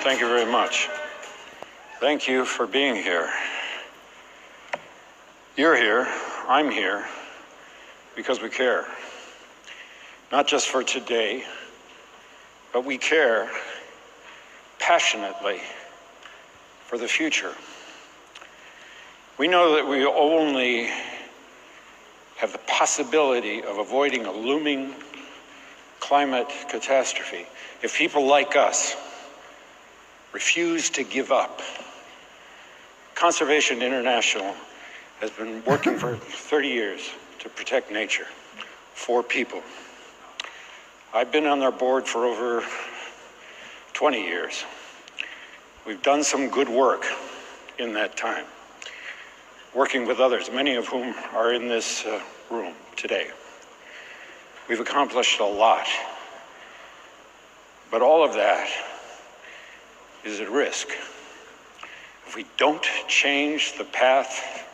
Thank you very much. Thank you for being here. You're here, I'm here, because we care. Not just for today, but we care passionately for the future. We know that we only have the possibility of avoiding a looming climate catastrophe if people like us refuse to give up. Conservation International has been working for 30 years to protect nature for people. I've been on their board for over 20 years. We've done some good work in that time, working with others, many of whom are in this room today. We've accomplished a lot, but all of that is at risk if we don't change the path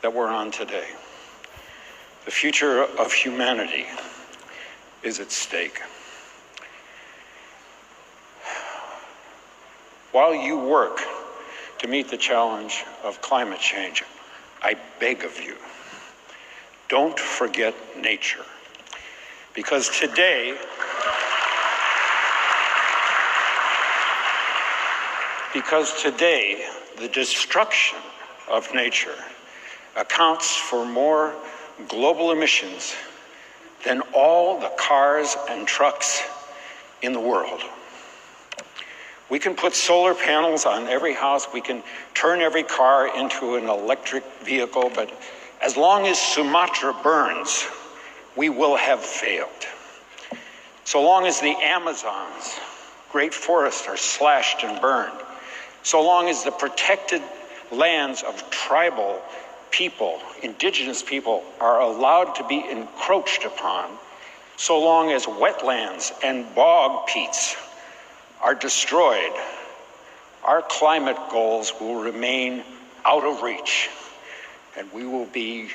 that we're on today. The future of humanity is at stake. While you work to meet the challenge of climate change, I beg of you, don't forget nature. Because today, the destruction of nature accounts for more global emissions than all the cars and trucks in the world. We can put solar panels on every house, we can turn every car into an electric vehicle, but as long as Sumatra burns, we will have failed. So long as the Amazon's great forests are slashed and burned, so long as the protected lands of tribal people, indigenous people, are allowed to be encroached upon, so long as wetlands and bog peats are destroyed, our climate goals will remain out of reach, and we will be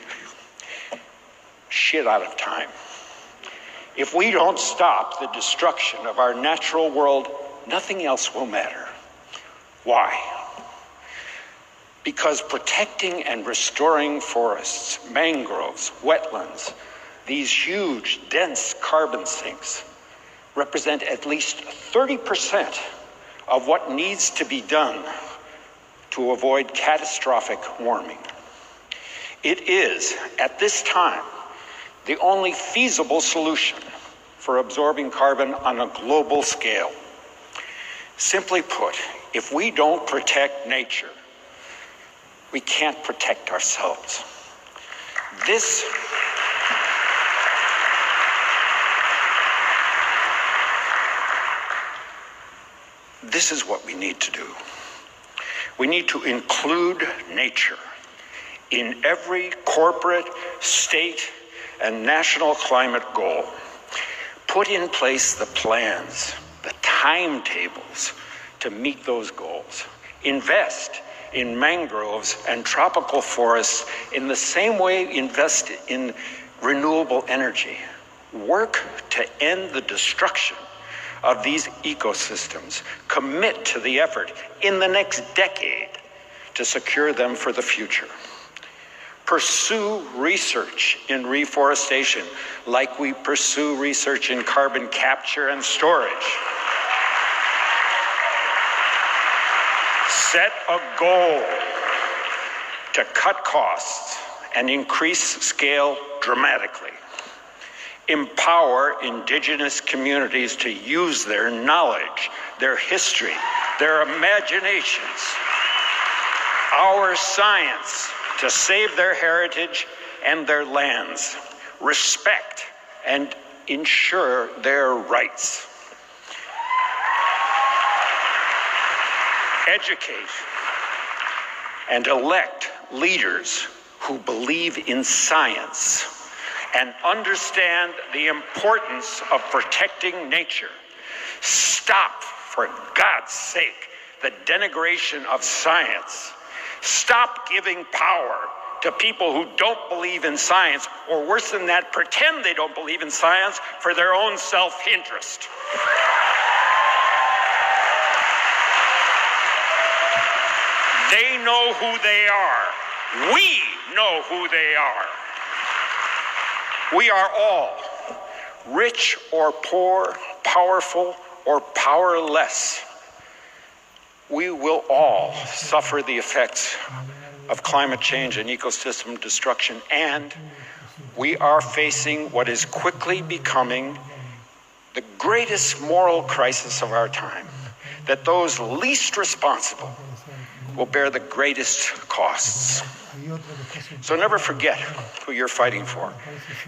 shit out of time. If we don't stop the destruction of our natural world, nothing else will matter. Why? Because protecting and restoring forests, mangroves, wetlands, these huge, dense carbon sinks represent at least 30% of what needs to be done to avoid catastrophic warming. It is, at this time, the only feasible solution for absorbing carbon on a global scale. Simply put, if we don't protect nature, we can't protect ourselves. This is what we need to do. We need to include nature in every corporate, state, and national climate goal. Put in place the plans, the timetables to meet those goals. Invest in mangroves and tropical forests in the same way invest in renewable energy. Work to end the destruction of these ecosystems. Commit to the effort in the next decade to secure them for the future. Pursue research in reforestation like we pursue research in carbon capture and storage. Set a goal to cut costs and increase scale dramatically. Empower indigenous communities to use their knowledge, their history, their imaginations, our science to save their heritage and their lands, respect and ensure their rights. Educate and elect leaders who believe in science and understand the importance of protecting nature. Stop, for God's sake, the denigration of science. Stop giving power to people who don't believe in science, or worse than that, pretend they don't believe in science for their own self-interest. They know who they are. We know who they are. We are all, rich or poor, powerful or powerless. We will all suffer the effects of climate change and ecosystem destruction, and we are facing what is quickly becoming the greatest moral crisis of our time, that those least responsible will bear the greatest costs. So never forget who you're fighting for.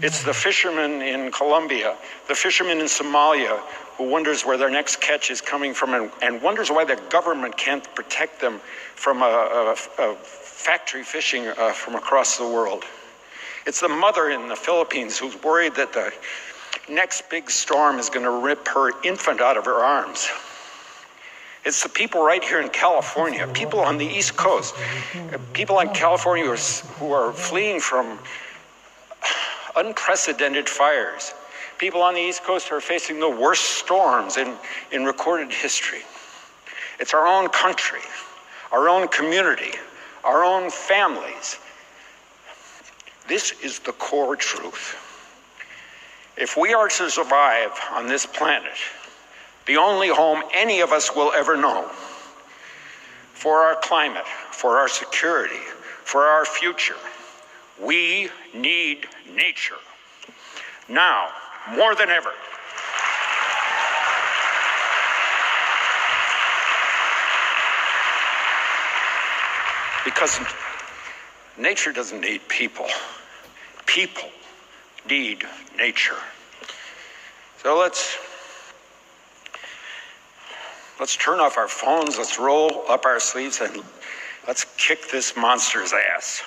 It's the fisherman in Colombia, the fisherman in Somalia, who wonders where their next catch is coming from and wonders why the government can't protect them from a factory fishing from across the world. It's the mother in the Philippines who's worried that the next big storm is going to rip her infant out of her arms. It's the people right here in California, people on the East Coast, people in California who are fleeing from unprecedented fires. People on the East Coast who are facing the worst storms in recorded history. It's our own country, our own community, our own families. This is the core truth. If we are to survive on this planet, the only home any of us will ever know, for our climate, for our security, for our future, we need nature. Now, more than ever. Because nature doesn't need people. People need nature. So let's turn off our phones, let's roll up our sleeves, and let's kick this monster's ass.